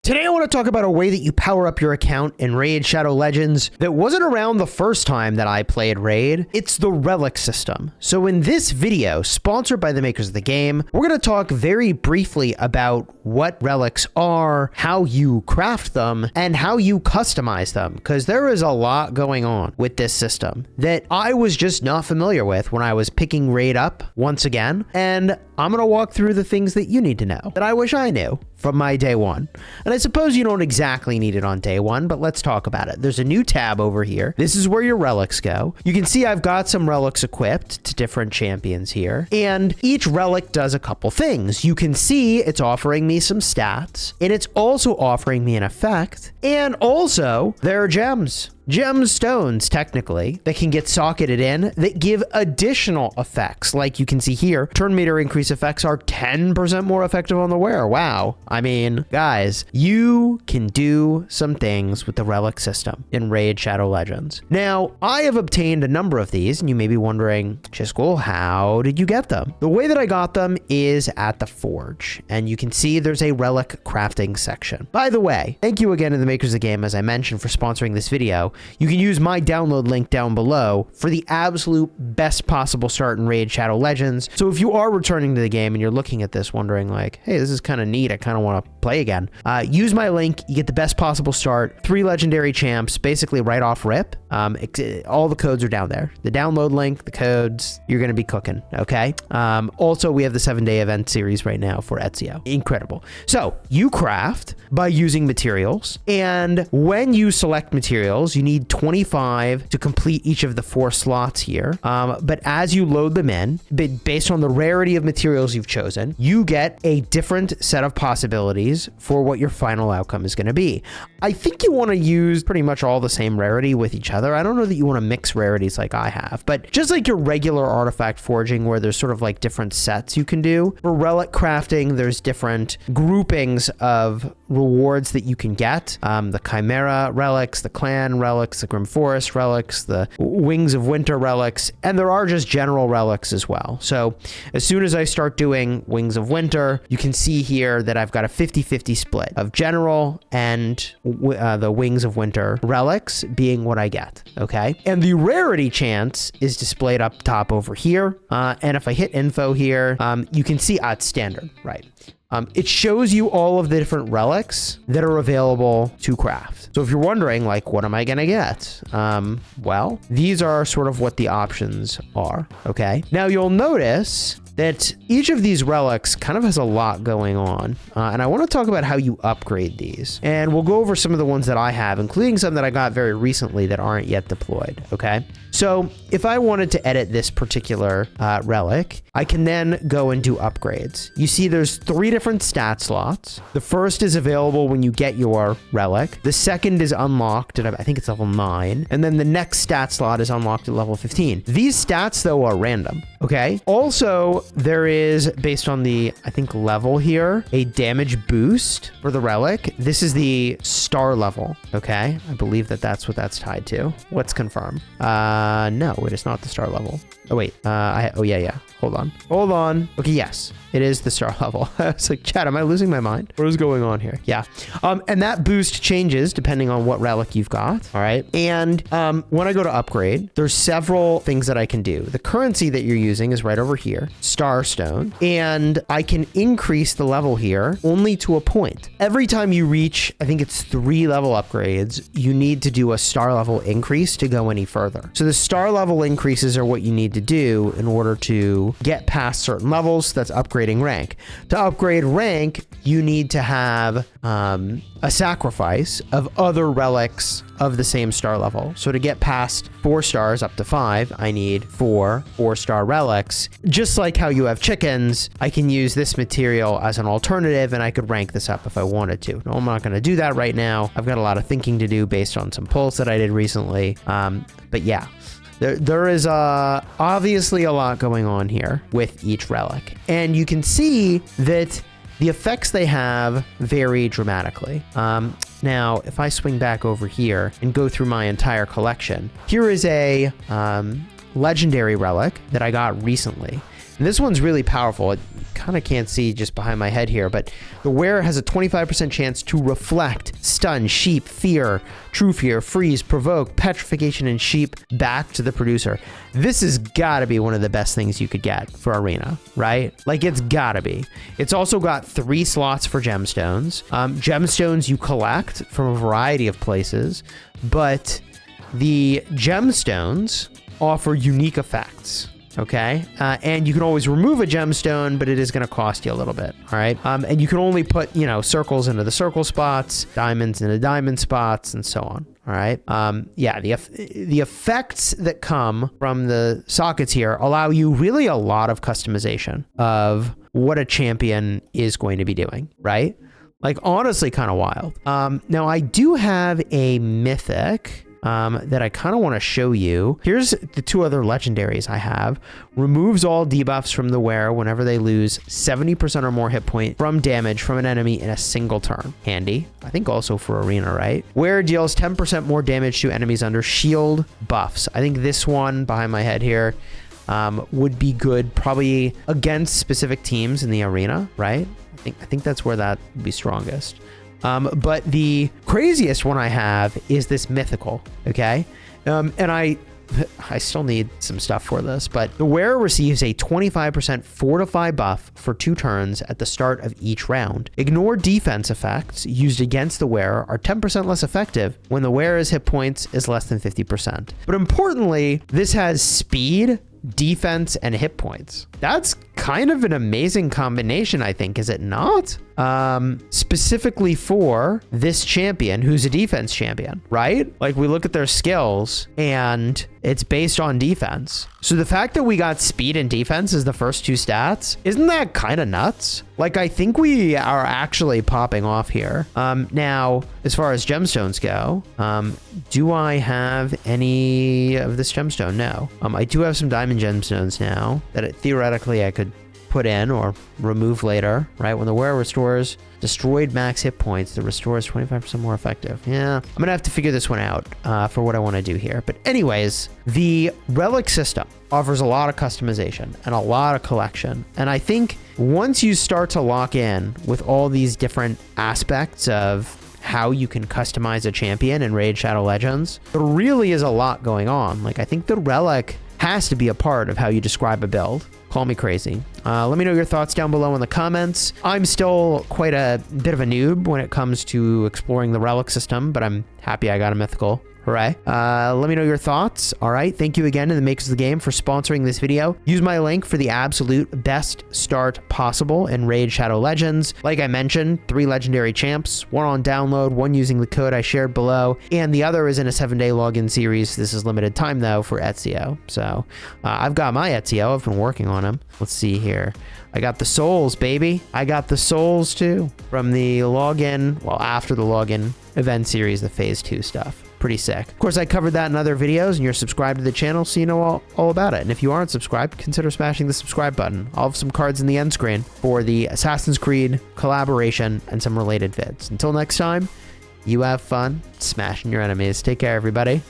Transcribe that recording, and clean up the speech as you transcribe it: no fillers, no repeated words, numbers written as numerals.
Today I want to talk about a way that you power up your account in Raid Shadow Legends that wasn't around the first time that I played Raid. It's the Relic system. So in this video, sponsored by the makers of the game, we're going to talk very briefly about what relics are, how you craft them, and how you customize them, because there is a lot going on with this system that I was just not familiar with when I was picking Raid up once again, and I'm going to walk through the things that you need to know that I wish I knew from my day one. And I suppose you don't exactly need it on day one, but let's talk about it. There's a new tab over here. This is where your relics go. You can see I've got some relics equipped to different champions here, and each relic does a couple things. You can see it's offering me some stats, and it's also offering me an effect, and also there are gems. Gemstones, technically, that can get socketed in that give additional effects. Like you can see here, turn meter increase effects are 10% more effective on the wearer. Wow. I mean, guys, you can do some things with the relic system in Raid Shadow Legends. Now, I have obtained a number of these, and you may be wondering, Chisquel, how did you get them? The way that I got them is at the Forge, and you can see there's a relic crafting section. By the way, thank you again to the makers of the game, as I mentioned, for sponsoring this video. You can use my download link down below for the absolute best possible start in Raid Shadow Legends. So if you are returning to the game and you're looking at this wondering like, hey, this is kind of neat, I kind of want to play again, use my link. You get the best possible start, 3 legendary champs, basically right off rip. All the codes are down there. The download link, the codes, you're going to be cooking, okay? Also, we have the 7-day event series right now for Ezio. Incredible. So you craft by using materials, and when you select materials, you need 25 to complete each of the 4 slots here. But as you load them in, based on the rarity of materials you've chosen, you get a different set of possibilities for what your final outcome is going to be. I think you want to use pretty much all the same rarity with each other. I don't know that you want to mix rarities like I have, but just like your regular artifact forging where there's sort of like different sets you can do, for relic crafting, there's different groupings of rewards that you can get. The Chimera relics, the Clan relics, the Grim Forest relics, the Wings of Winter relics, and there are just general relics as well. So as soon as I start doing Wings of Winter, you can see here that I've got a 50-50 split of general and the Wings of Winter relics being what I get, okay? And the rarity chance is displayed up top over here. And if I hit info here, you can see it's standard, right? It shows you all of the different relics that are available to craft. So if you're wondering, like, what am I gonna get? Well, these are sort of what the options are, okay? Now you'll notice that each of these relics kind of has a lot going on. And I want to talk about how you upgrade these. And we'll go over some of the ones that I have, including some that I got very recently that aren't yet deployed, okay? So if I wanted to edit this particular relic, I can then go and do upgrades. You see there's 3 different stat slots. The first is available when you get your relic. The second is unlocked at, I think it's level 9. And then the next stat slot is unlocked at level 15. These stats, though, are random, okay? Also, there is, based on the, I think, level here, a damage boost for the relic. This is the star level, okay? I believe that that's what that's tied to. Let's confirm. No, it is not the star level. Oh, wait. Oh, yeah. Hold on. Okay, yes. It is the star level. I was like, Chad, am I losing my mind? What is going on here? Yeah. And that boost changes depending on what relic you've got. All right. And when I go to upgrade, there's several things that I can do. The currency that you're using is right over here, Starstone. And I can increase the level here only to a point. Every time you reach, I think it's 3 level upgrades, you need to do a star level increase to go any further. So the star level increases are what you need to do in order to get past certain levels. That's upgrading rank. To upgrade rank, you need to have a sacrifice of other relics of the same star level. So to get past 4 stars up to 5, I need 4 4-star relics. Just like how you have chickens, I can use this material as an alternative, and I could rank this up if I wanted to. No, I'm not going to do that right now. I've got a lot of thinking to do based on some polls that I did recently. But yeah. There is obviously a lot going on here with each relic. And you can see that the effects they have vary dramatically. Now, if I swing back over here and go through my entire collection, here is a legendary relic that I got recently. And this one's really powerful. It kind of can't see just behind my head here, but the wearer has a 25% chance to reflect, stun, sheep, fear, true fear, freeze, provoke, petrification, and sheep back to the producer. This has got to be one of the best things you could get for Arena, right? Like, it's got to be. It's also got 3 slots for gemstones. Gemstones you collect from a variety of places, but the gemstones offer unique effects. Okay, and you can always remove a gemstone, but it is going to cost you a little bit. All right, and you can only put, you know, circles into the circle spots, diamonds into diamond spots, and so on. All right, yeah, the effects that come from the sockets here allow you really a lot of customization of what a champion is going to be doing. Right, like, honestly, kind of wild. Now I do have a mythic that I kind of want to show you. Here's the 2 other legendaries I have. Removes all debuffs from the wearer whenever they lose 70% or more hit point from damage from an enemy in a single turn. Handy. I think also for Arena, right? Wearer deals 10% more damage to enemies under shield buffs. I think this one behind my head here would be good probably against specific teams in the Arena, right? I think that's where that would be strongest. But the craziest one I have is this mythical, okay? And I still need some stuff for this, but the wearer receives a 25% fortify buff for 2 turns at the start of each round. Ignore defense effects used against the wearer are 10% less effective when the wearer's hit points is less than 50%. But importantly, this has speed, defense, and hit points. That's kind of an amazing combination, I think, is it not? Specifically for this champion who's a defense champion, right? Like, we look at their skills and it's based on defense. So the fact that we got speed and defense as the first 2 stats, isn't that kind of nuts? Like, I think we are actually popping off here. Now, as far as gemstones go, do I have any of this gemstone? No. I do have some diamond gemstones now that theoretically I could put in or remove later, right? When the wearer restores destroyed max hit points, the restore is 25% more effective. Yeah, I'm gonna have to figure this one out for what I want to do here. But anyways, the relic system offers a lot of customization and a lot of collection. And I think once you start to lock in with all these different aspects of how you can customize a champion in Raid Shadow Legends, there really is a lot going on. Like, I think the relic has to be a part of how you describe a build. Call me crazy. Let me know your thoughts down below in the comments. I'm still quite a bit of a noob when it comes to exploring the relic system, but I'm happy I got a mythical. Hooray. Let me know your thoughts. All right. Thank you again to the makers of the game for sponsoring this video. Use my link for the absolute best start possible in Raid Shadow Legends. Like I mentioned, 3 legendary champs, 1 on download, 1 using the code I shared below, and the other is in a 7-day login series. This is limited time though for Ezio. So I've got my Ezio. I've been working on him. Let's see here. I got the souls, baby. I got the souls too from the login, well, after the login event series, the phase 2 stuff. Pretty sick. Of course, I covered that in other videos, and you're subscribed to the channel, so you know all about it. And if you aren't subscribed, consider smashing the subscribe button. I'll have some cards in the end screen for the Assassin's Creed collaboration and some related vids. Until next time, you have fun smashing your enemies. Take care, everybody.